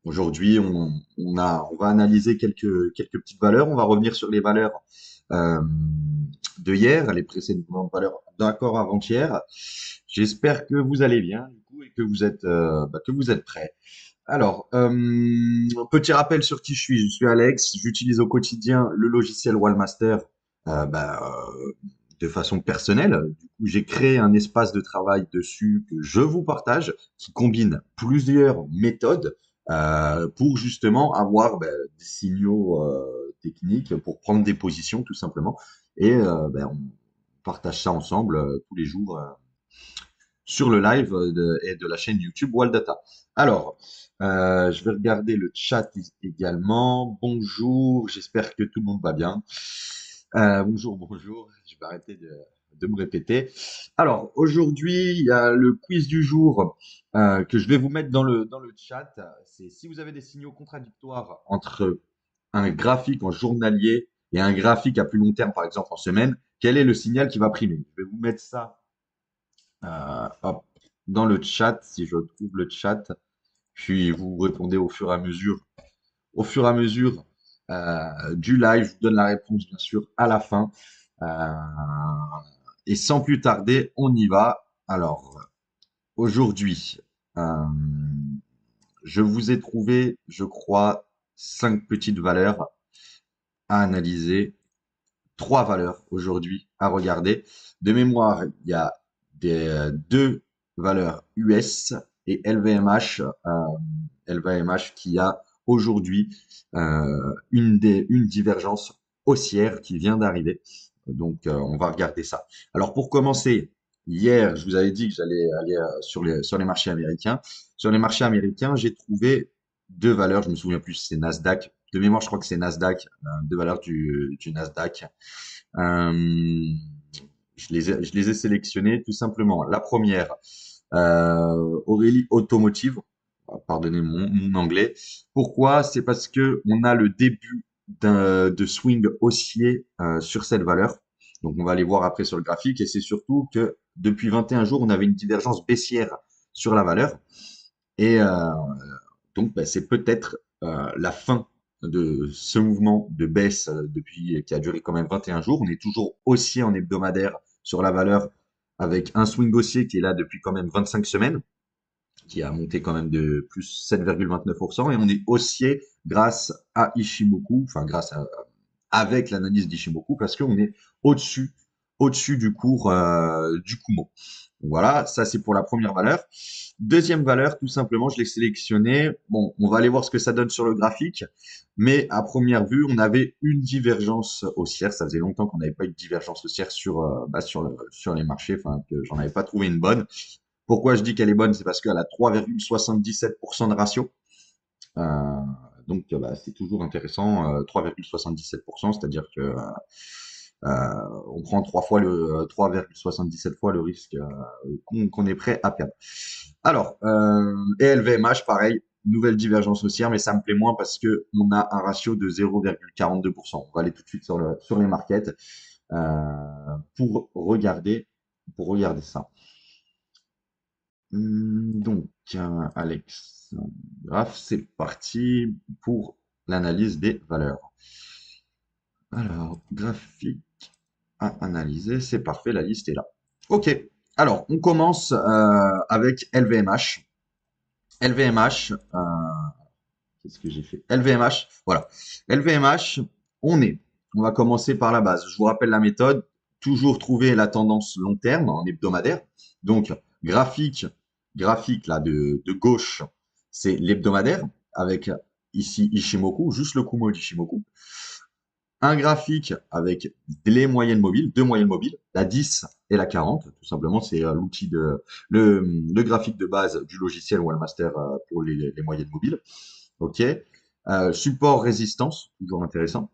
Aujourd'hui, on va analyser quelques petites valeurs. On va revenir sur les valeurs euh, de hier, les précédentes valeurs d'accord avant-hier. J'espère que vous allez bien du coup, et que vous êtes prêts. Alors, petit rappel sur qui je suis. Je suis Alex. J'utilise au quotidien le logiciel Wallmaster de façon personnelle. Du coup, j'ai créé un espace de travail dessus que je vous partage, qui combine plusieurs méthodes pour justement avoir des signaux techniques pour prendre des positions tout simplement. Et on partage ça ensemble tous les jours sur le live et de la chaîne YouTube Waldata. Alors, je vais regarder le chat également. Bonjour, j'espère que tout le monde va bien. Bonjour, je vais arrêter de me répéter. Alors, aujourd'hui, il y a le quiz du jour que je vais vous mettre dans le chat. C'est si vous avez des signaux contradictoires entre un graphique en journalier et un graphique à plus long terme, par exemple en semaine, quel est le signal qui va primer? Je vais vous mettre ça hop, dans le chat, si je trouve le chat, puis vous répondez au fur et à mesure du live. Je vous donne la réponse, bien sûr, à la fin. Euh, et sans plus tarder, on y va. Alors, aujourd'hui, euh, je vous ai trouvé, je crois, 5 petites valeurs à analyser, 3 valeurs aujourd'hui à regarder. De mémoire, il y a deux valeurs US et LVMH qui a aujourd'hui une divergence haussière qui vient d'arriver. Donc, on va regarder ça. Alors, pour commencer, hier, je vous avais dit que j'allais aller sur les marchés américains. Sur les marchés américains, j'ai trouvé 2 valeurs. Je me souviens plus si c'est Nasdaq. De mémoire, je crois que c'est Nasdaq, 2 valeurs du Nasdaq. Euh, je les ai sélectionnés tout simplement. La première, Aurélie Automotive. Pardonnez mon anglais. Pourquoi? C'est parce que on a le début de swing haussier sur cette valeur. Donc on va aller voir après sur le graphique. Et c'est surtout que depuis 21 jours, on avait une divergence baissière sur la valeur. Et donc, c'est peut-être la fin de ce mouvement de baisse depuis qui a duré quand même 21 jours. On est toujours haussier en hebdomadaire sur la valeur avec un swing haussier qui est là depuis quand même 25 semaines, qui a monté quand même de plus 7,29%. Et on est haussier grâce à Ishimoku, enfin avec l'analyse d'Ishimoku, parce qu'on est au-dessus, au-dessus du cours du Kumo. Donc voilà, ça c'est pour la première valeur. Deuxième valeur, tout simplement, je l'ai sélectionné. Bon, on va aller voir ce que ça donne sur le graphique, mais à première vue, on avait une divergence haussière. Ça faisait longtemps qu'on n'avait pas eu de divergence haussière sur les marchés, enfin que j'en avais pas trouvé une bonne. Pourquoi je dis qu'elle est bonne? C'est parce qu'elle a 3,77% de ratio. Euh, c'est toujours intéressant, 3,77%, c'est-à-dire que on prend 3,77 fois le risque qu'on est prêt à perdre. Alors, et LVMH, pareil, nouvelle divergence haussière, mais ça me plaît moins parce que on a un ratio de 0,42%. On va aller tout de suite sur les markets pour regarder ça. Donc, Alex, graphe, c'est parti pour l'analyse des valeurs. Alors, graphique à analyser, c'est parfait, la liste est là. Ok, alors on commence avec LVMH. LVMH, qu'est-ce que j'ai fait? LVMH, voilà. LVMH, on va commencer par la base. Je vous rappelle la méthode, toujours trouver la tendance long terme en hebdomadaire. Donc, graphique là de gauche, c'est l'hebdomadaire avec ici Ishimoku, juste le Kumo d'Ishimoku. Un graphique avec les moyennes mobiles, la 10 et la 40, tout simplement, c'est le graphique de base du logiciel Wallmaster pour les moyennes mobiles. Ok. Support résistance, toujours intéressant.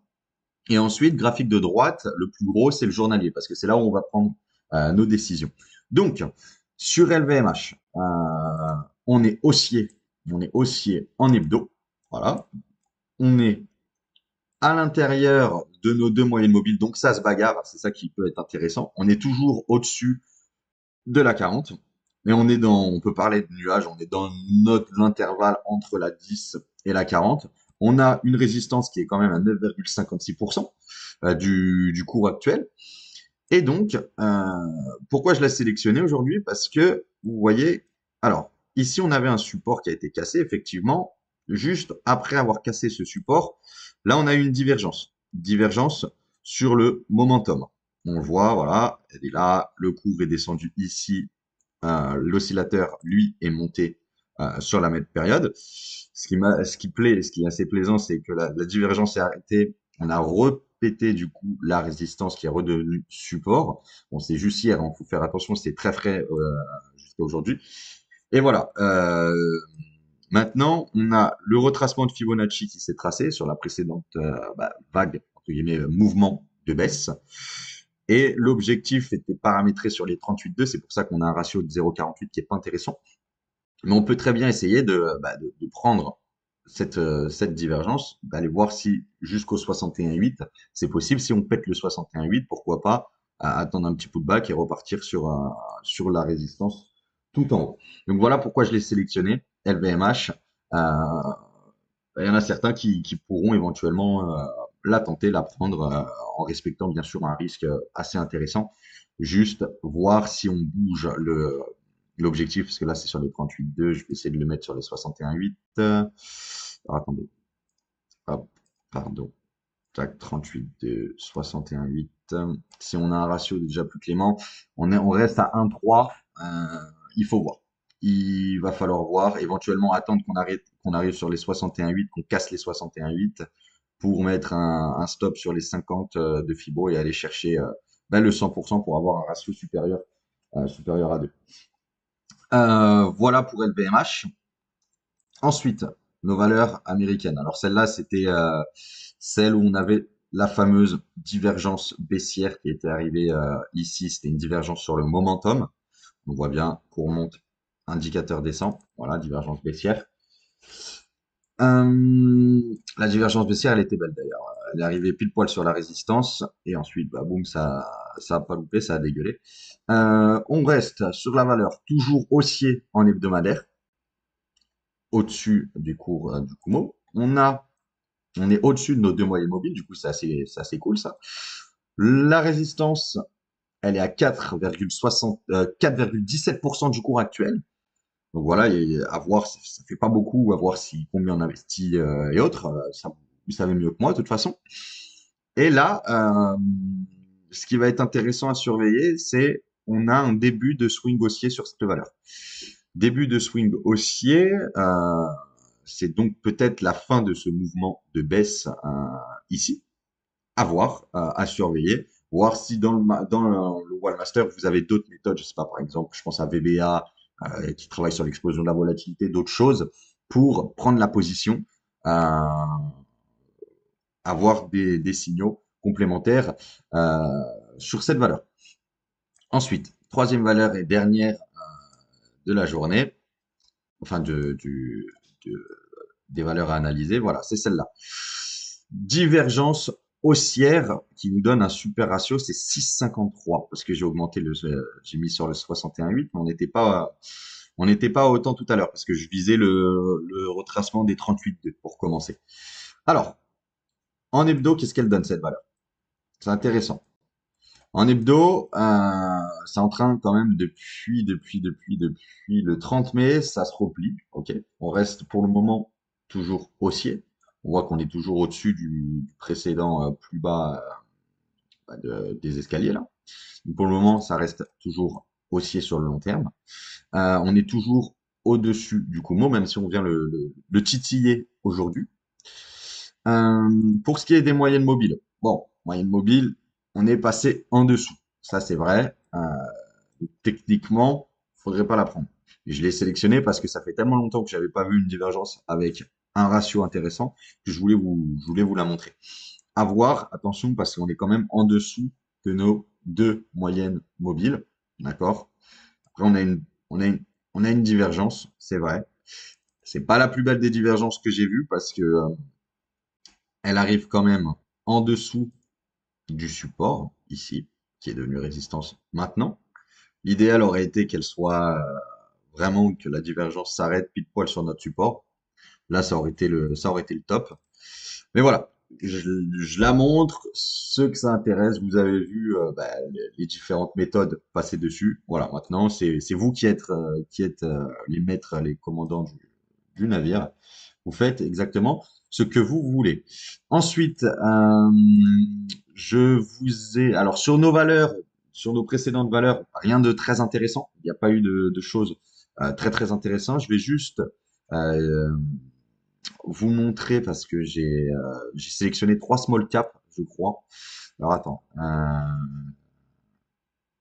Et ensuite, graphique de droite, le plus gros, c'est le journalier, parce que c'est là où on va prendre nos décisions. Donc, sur LVMH, on est haussier en hebdo, voilà. On est à l'intérieur de nos deux moyennes mobiles, donc ça se bagarre, c'est ça qui peut être intéressant. On est toujours au-dessus de la 40, mais on peut parler de nuage, on est dans l'intervalle entre la 10 et la 40. On a une résistance qui est quand même à 9,56% du cours actuel. Et donc, pourquoi je l'ai sélectionné aujourd'hui? Parce que, vous voyez, alors, ici, on avait un support qui a été cassé, effectivement. Juste après avoir cassé ce support, là, on a eu une divergence. Divergence sur le momentum. On le voit, voilà, elle est là, le cours est descendu ici, l'oscillateur, lui, est monté sur la même période. Ce qui est assez plaisant, c'est que la divergence est arrêtée. On a repété du coup la résistance qui est redevenue support. Bon, c'est juste hier, il faut faire attention, c'est très frais jusqu'à aujourd'hui. Et voilà. Maintenant, on a le retracement de Fibonacci qui s'est tracé sur la précédente vague, entre guillemets, mouvement de baisse. Et l'objectif était paramétré sur les 38,2. C'est pour ça qu'on a un ratio de 0,48 qui est pas intéressant. Mais on peut très bien essayer de prendre cette divergence, d'aller voir si jusqu'au 61,8, c'est possible. Si on pète le 61,8, pourquoi pas attendre un petit pullback et repartir sur la résistance tout en haut. Donc voilà pourquoi je l'ai sélectionné, LVMH. Euh, il y en a certains qui pourront éventuellement la tenter, la prendre en respectant bien sûr un risque assez intéressant. Juste voir si on bouge l'objectif, parce que là c'est sur les 38,2, je vais essayer de le mettre sur les 61,8. Alors attendez, hop, pardon, tac, 38,2, 61,8. Si on a un ratio déjà plus clément, on reste à 1,3. Il faut voir. Il va falloir voir, éventuellement attendre qu'on arrive sur les 61,8, qu'on casse les 61,8 pour mettre un stop sur les 50 de Fibo et aller chercher le 100% pour avoir un ratio supérieur à 2. Voilà pour LVMH. Ensuite, nos valeurs américaines. Alors celle-là, c'était celle où on avait la fameuse divergence baissière qui était arrivée ici. C'était une divergence sur le momentum. On voit bien qu'on remonte, indicateur descend. Voilà, divergence baissière. La divergence baissière, elle était belle d'ailleurs. Elle est arrivée pile poil sur la résistance et ensuite, bah, boum, ça a pas loupé, ça a dégueulé. On reste sur la valeur toujours haussier en hebdomadaire, au-dessus du cours du Kumo. On est au-dessus de nos deux moyennes mobiles, du coup, c'est assez cool ça. La résistance, elle est à 4,17% du cours actuel. Donc voilà, et à voir, ça fait pas beaucoup, à voir si combien on investit et autres. Ça, vous savez mieux que moi de toute façon. Et là, ce qui va être intéressant à surveiller, c'est on a un début de swing haussier sur cette valeur. Début de swing haussier, c'est donc peut-être la fin de ce mouvement de baisse ici. À voir, à surveiller, voir si dans le Wallmaster, vous avez d'autres méthodes, je sais pas, par exemple, je pense à VBA, qui travaille sur l'explosion de la volatilité, d'autres choses, pour prendre la position, avoir des signaux complémentaires sur cette valeur. Ensuite, troisième valeur et dernière de la journée, enfin des valeurs à analyser, voilà, c'est celle-là. Divergence haussière qui nous donne un super ratio, c'est 6,53 parce que j'ai mis sur le 61,8, mais on n'était pas autant tout à l'heure parce que je visais le retracement des 38,2 pour commencer. Alors, en hebdo, qu'est-ce qu'elle donne cette valeur? C'est intéressant. En hebdo, c'est en train quand même depuis le 30 mai, ça se replie. Ok, on reste pour le moment toujours haussier. On voit qu'on est toujours au-dessus du précédent plus bas des escaliers là. Donc pour le moment, ça reste toujours haussier sur le long terme. On est toujours au-dessus du Kumo, même si on vient le titiller aujourd'hui. Pour ce qui est des moyennes mobiles, bon, moyenne mobile, on est passé en dessous. Ça, c'est vrai. Techniquement, faudrait pas la prendre. Et je l'ai sélectionné parce que ça fait tellement longtemps que j'avais pas vu une divergence avec un ratio intéressant que je voulais vous la montrer. À voir, attention, parce qu'on est quand même en dessous de nos deux moyennes mobiles. D'accord? Après, on a une divergence, c'est vrai. C'est pas la plus belle des divergences que j'ai vues parce que elle arrive quand même en dessous du support, ici, qui est devenu résistance maintenant. L'idéal aurait été qu'elle soit vraiment que la divergence s'arrête pile poil sur notre support. Là, ça aurait été le top. Mais voilà, je la montre. Ceux que ça intéresse, vous avez vu bah, les différentes méthodes passer dessus. Voilà, maintenant, c'est vous qui êtes les maîtres, les commandants du navire. Vous faites exactement ce que vous voulez. Ensuite, je vous ai... Alors, sur nos valeurs, sur nos précédentes valeurs, rien de très intéressant. Il n'y a pas eu de choses très intéressantes. Je vais juste euh, vous montrer parce que j'ai sélectionné trois small cap, je crois. Alors, attends.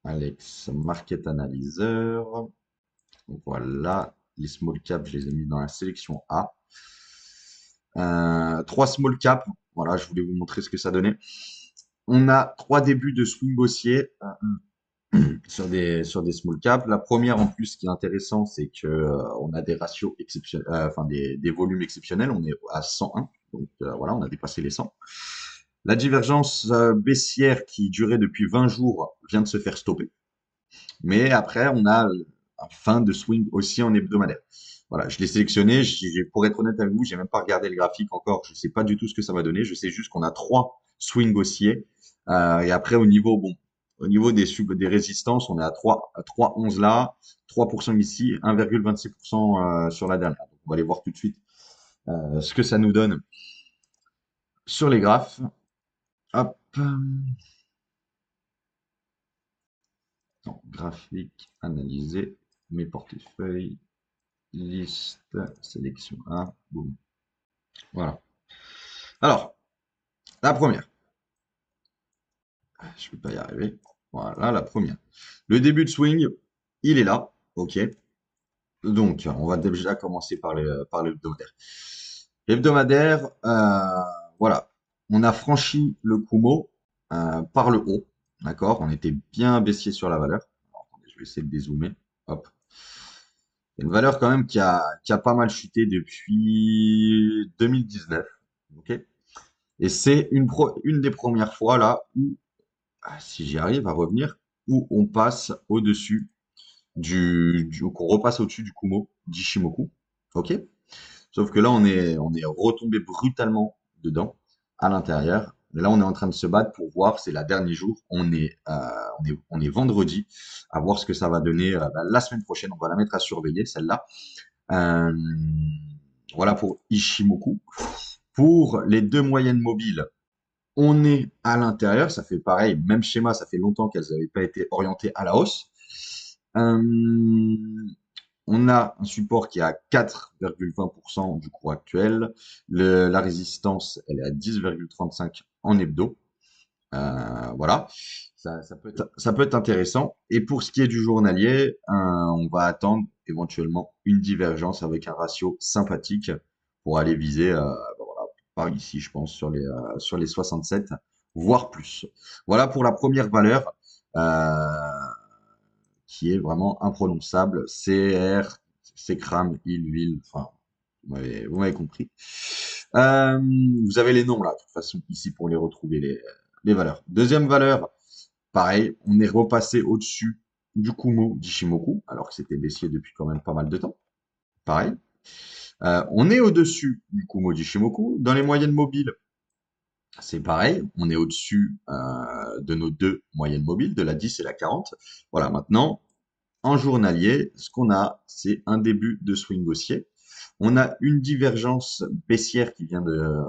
Alex, Market Analyzer. Voilà. Les small cap, je les ai mis dans la sélection A. Trois small cap. Voilà, je voulais vous montrer ce que ça donnait. On a trois débuts de swing haussier sur des small caps. La première en plus, ce qui est intéressant, c'est que on a des ratios exceptionnels, enfin des volumes exceptionnels. On est à 101, donc voilà, on a dépassé les 100. La divergence baissière qui durait depuis 20 jours vient de se faire stopper. Mais après, on a un fin de swing aussi en hebdomadaire. Voilà, je l'ai sélectionné. Pour être honnête avec vous, j'ai même pas regardé le graphique encore. Je sais pas du tout ce que ça va donner. Je sais juste qu'on a trois swings haussiers. Et après, au niveau des résistances, on est à 3,11 là, 3% ici, 1,26% sur la dernière. Donc, on va aller voir tout de suite ce que ça nous donne sur les graphes. Hop. Non, graphique, analyser, mes portefeuilles, liste, sélection 1, boum. Voilà. Alors, la première. Je peux pas y arriver. Voilà, la première. Le début de swing, il est là. OK. Donc, on va déjà commencer par l'hebdomadaire. L'hebdomadaire, voilà. On a franchi le Kumo par le haut. D'accord? On était bien baissier sur la valeur. Alors, attendez, je vais essayer de dézoomer. Hop. C'est une valeur quand même qui a pas mal chuté depuis 2019. OK? Et c'est une des premières fois là où, si j'y arrive à revenir, où on passe au-dessus qu'on repasse au-dessus du Kumo d'Ishimoku. OK? Sauf que là, on est retombé brutalement dedans, à l'intérieur. Et là, on est en train de se battre pour voir, c'est la dernier jour. On est vendredi, à voir ce que ça va donner bah, la semaine prochaine. On va la mettre à surveiller, celle-là. Euh, voilà pour Ishimoku. Pour les deux moyennes mobiles, on est à l'intérieur. Ça fait pareil, même schéma. Ça fait longtemps qu'elles n'avaient pas été orientées à la hausse. Euh, on a un support qui est à 4,20% du cours actuel. La résistance, elle est à 10,35 en hebdo. Voilà, ça peut être intéressant. Et pour ce qui est du journalier, on va attendre éventuellement une divergence avec un ratio sympathique pour aller viser voilà, par ici, je pense, sur les 67, voire plus. Voilà pour la première valeur qui est vraiment imprononçable. CR, Cram, Ville, enfin, vous m'avez compris. Euh, vous avez les noms là, de toute façon, ici pour les retrouver, les valeurs. Deuxième valeur, pareil, on est repassé au-dessus du Kumo d'Ishimoku, alors que c'était baissier depuis quand même pas mal de temps. Pareil. On est au-dessus du Kumo d'Ishimoku. Dans les moyennes mobiles, c'est pareil, on est au-dessus de nos deux moyennes mobiles, de la 10 et la 40. Voilà, maintenant, en journalier, ce qu'on a, c'est un début de swing haussier. On a une divergence baissière qui vient de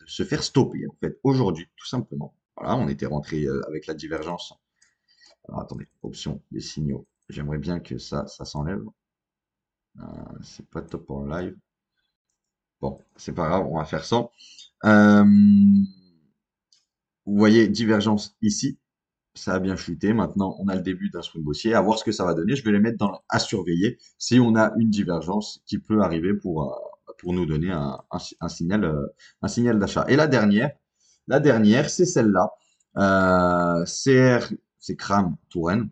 se faire stopper, en fait, aujourd'hui, tout simplement. Voilà, on était rentré avec la divergence. Alors, attendez, option, les signaux. J'aimerais bien que ça s'enlève. C'est pas top en live. Bon, c'est pas grave, on va faire ça. Euh, vous voyez, divergence ici. Ça a bien chuté. Maintenant, on a le début d'un swing haussier. À voir ce que ça va donner. Je vais les mettre à surveiller si on a une divergence qui peut arriver pour nous donner un signal d'achat. Et la dernière, c'est celle-là. CR, c'est Cram Touraine.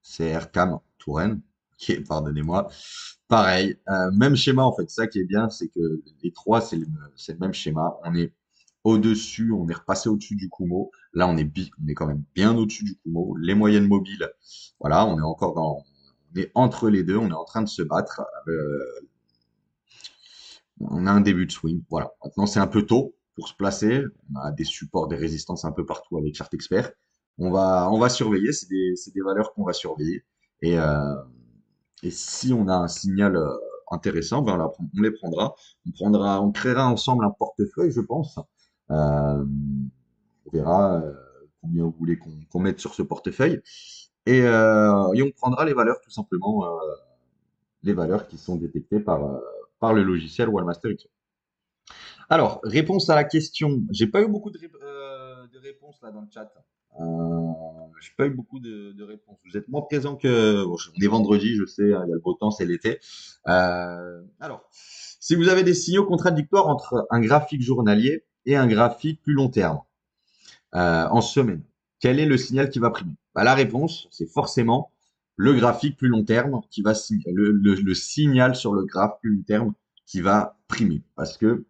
CR Cam Touraine. Ok, pardonnez-moi. Pareil, même schéma en fait. Ça qui est bien, c'est que les trois, c'est le même schéma. On est au-dessus, on est repassé au-dessus du Kumo. Là, on est quand même bien au-dessus du Kumo. Les moyennes mobiles, voilà, on est entre les deux. On est en train de se battre. On a un début de swing. Voilà. Maintenant, c'est un peu tôt pour se placer. On a des supports, des résistances un peu partout avec Chart Expert. On va surveiller. C'est des valeurs qu'on va surveiller. Et, euh, et si on a un signal intéressant, ben on les prendra. On créera ensemble un portefeuille, je pense. On verra combien vous voulez qu'on mette sur ce portefeuille. Et on prendra les valeurs, tout simplement, les valeurs qui sont détectées par le logiciel Wallmaster X. Alors, réponse à la question. J'ai pas eu beaucoup de réponses là dans le chat. J'ai pas eu beaucoup de réponses. Vous êtes moins présents que. Bon, on est vendredi, je sais, hein, il y a le beau temps, c'est l'été. Alors, si vous avez des signaux contradictoires entre un graphique journalier et un graphique plus long terme en semaine, quel est le signal qui va primer? Bah, la réponse, c'est forcément le graphique plus long terme qui va le signal sur le graphe plus long terme qui va primer. Parce que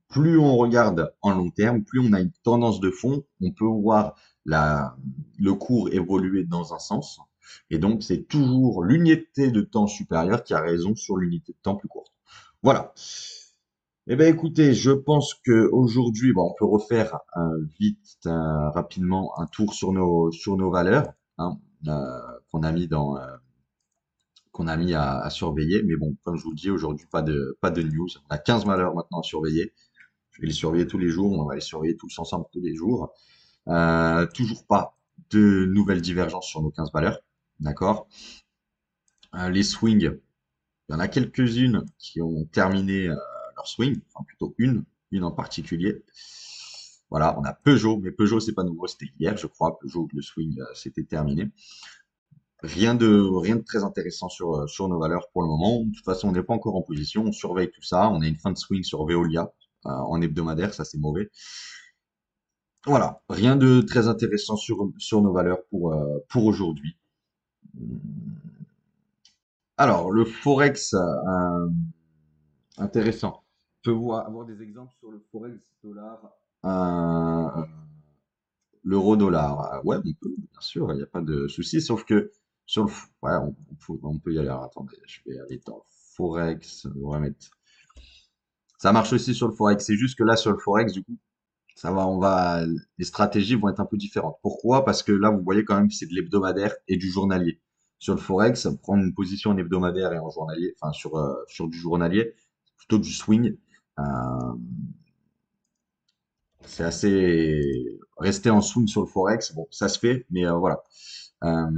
plus on regarde en long terme, plus on a une tendance de fond, on peut voir le cours évoluer dans un sens. Et donc, c'est toujours l'unité de temps supérieure qui a raison sur l'unité de temps plus courte. Voilà. Eh bien, écoutez, je pense que aujourd'hui, bon, on peut refaire vite, rapidement, un tour sur nos valeurs hein, qu'on a mis à surveiller. Mais bon, comme je vous le dis, aujourd'hui, pas de news. On a 15 valeurs maintenant à surveiller. Je vais les surveiller tous les jours, on va les surveiller tous ensemble tous les jours. Toujours pas de nouvelles divergences sur nos 15 valeurs, d'accord? Les swings, il y en a quelques-unes qui ont terminé leur swing, enfin plutôt une en particulier. Voilà, on a Peugeot, mais Peugeot c'est pas nouveau, c'était hier je crois, Peugeot le swing c'était terminé. Rien de très intéressant sur nos valeurs pour le moment. De toute façon, on n'est pas encore en position, on surveille tout ça. On a une fin de swing sur Veolia en hebdomadaire, ça c'est mauvais. Voilà, rien de très intéressant sur nos valeurs pour aujourd'hui. Alors, le Forex, intéressant. On peut avoir des exemples sur le Forex dollar, euh, l'euro dollar. Ouais, on peut, bien sûr, il n'y a pas de souci, sauf que ouais, on peut y aller. Alors, attendez, je vais aller dans Forex, on va mettre. Ça marche aussi sur le Forex, c'est juste que là, sur le Forex, du coup, les stratégies vont être un peu différentes. Pourquoi? Parce que là, vous voyez quand même que c'est de l'hebdomadaire et du journalier. Sur le Forex, prendre une position en hebdomadaire et en journalier, enfin sur du journalier, plutôt du swing, euh, c'est assez, rester en swing sur le Forex, bon, ça se fait, mais voilà. Euh,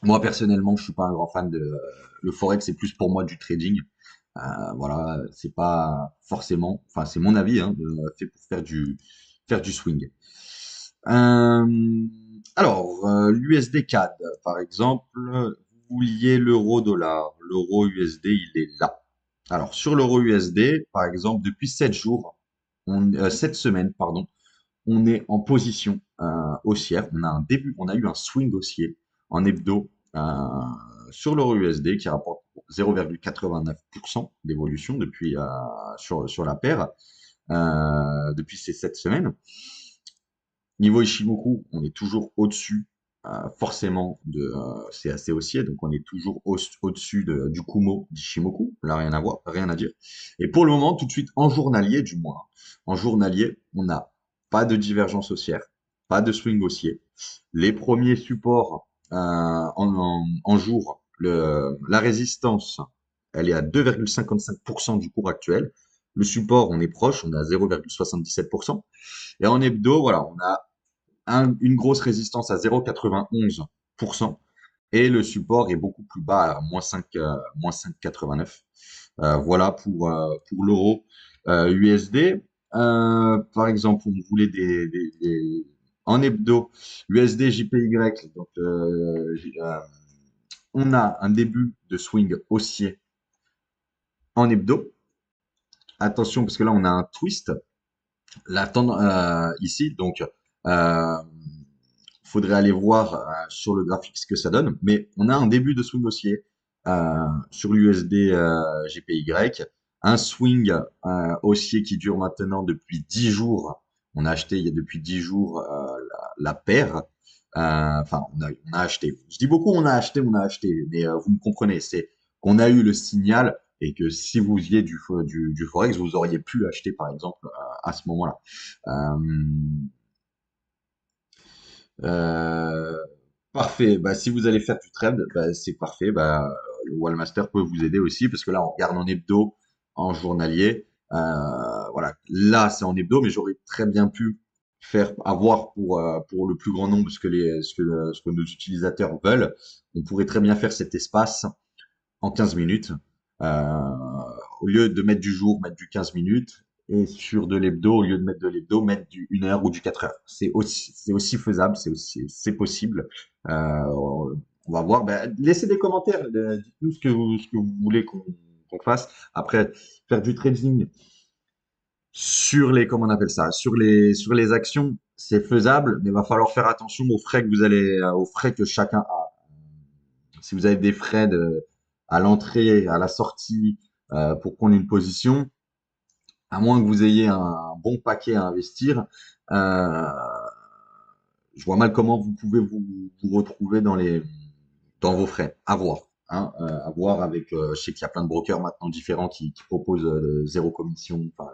Moi, personnellement, je suis pas un grand fan le Forex, c'est plus pour moi du trading. Voilà, c'est pas forcément, enfin, c'est mon avis, hein, fait pour faire du swing. Euh, alors, l'USD CAD, par exemple, vous liez l'euro-dollar. L'euro USD, il est là. Alors, sur l'euro USD, par exemple, depuis 7 jours, 7 semaines, pardon, on est en position haussière. On a eu un swing haussier en hebdo sur l'euro USD qui rapporte 0,89% d'évolution sur la paire depuis ces 7 semaines. Niveau Ishimoku, on est toujours au-dessus, forcément, c'est assez haussier, donc on est toujours au-dessus du Kumo d'Ishimoku. Là, rien à voir, rien à dire. Et pour le moment, tout de suite, en journalier, du moins, en journalier, on n'a pas de divergence haussière, pas de swing haussier. Les premiers supports en jour, la résistance, elle est à 2,55% du cours actuel. Le support, on est proche, on est à 0,77%. Et en hebdo, voilà, on a une grosse résistance à 0,91% et le support est beaucoup plus bas à moins 5,89. Voilà pour l'euro USD. Par exemple, on voulait en hebdo USD JPY. Donc, on a un début de swing haussier en hebdo. Attention parce que là, on a un twist. Ici, donc, faudrait aller voir sur le graphique ce que ça donne. Mais on a un début de swing haussier sur l'USD GPY, un swing haussier qui dure maintenant depuis 10 jours. On a acheté il y a depuis 10 jours la paire. Enfin, on a acheté. Je dis beaucoup on a acheté, mais vous me comprenez. C'est qu'on a eu le signal et que si vous faisiez du forex, vous auriez pu acheter par exemple à ce moment-là. Euh, euh, Parfait. Bah, si vous allez faire du trade, bah, c'est parfait. Bah, le Wallmaster peut vous aider aussi parce que là, on regarde en hebdo, en journalier. Voilà. Là, c'est en hebdo, mais j'aurais très bien pu faire avoir pour le plus grand nombre ce que nos utilisateurs veulent. On pourrait très bien faire cet espace en 15 minutes. Euh, Au lieu de mettre du jour, mettre du 15 minutes. Et sur de l'hebdo, au lieu de mettre de l'hebdo, mettre du 1 heure ou du 4 heures. C'est aussi faisable, c'est possible. On va voir. Ben, laissez des commentaires. Dites-nous ce que vous voulez qu'on fasse. Après, faire du trading sur les, comment on appelle ça, sur les actions, c'est faisable, mais il va falloir faire attention aux frais que aux frais que chacun a. Si vous avez des frais à l'entrée, à la sortie, pour prendre une position, à moins que vous ayez un bon paquet à investir, euh, je vois mal comment vous pouvez vous retrouver dans vos frais. À voir. Hein, à voir avec, je sais qu'il y a plein de brokers maintenant différents qui proposent zéro commission. Enfin,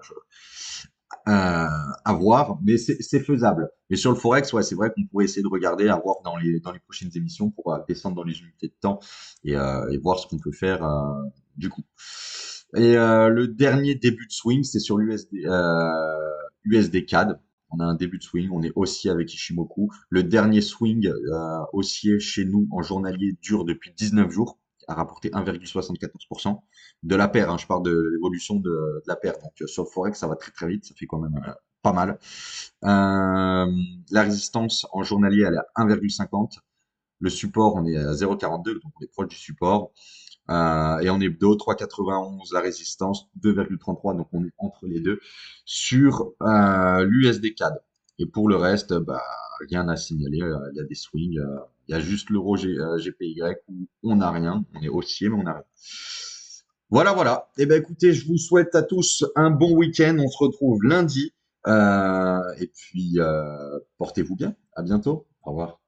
à voir, mais c'est faisable. Et sur le forex, ouais, c'est vrai qu'on pourrait essayer de regarder, à voir dans les prochaines émissions pour descendre dans les unités de temps et voir ce qu'on peut faire du coup. Et le dernier début de swing, c'est sur USD CAD. On a un début de swing, on est haussier avec Ishimoku. Le dernier swing haussier chez nous en journalier dure depuis 19 jours, a rapporté 1,74% de la paire. Hein, je parle de l'évolution de la paire. Donc sur le forex, ça va très très vite, ça fait quand même pas mal. La résistance en journalier, elle est à 1,50. Le support, on est à 0,42, donc on est proche du support. Et en hebdo, 3,91 la résistance, 2,33, donc on est entre les deux sur l'USD CAD. Et pour le reste, bah, rien à signaler. Il y a des swings, il y a juste l'euro GPY où on n'a rien. On est haussier, mais on n'a rien. Voilà, voilà. Eh ben écoutez, je vous souhaite à tous un bon week-end. On se retrouve lundi. Et puis, portez-vous bien. À bientôt. Au revoir.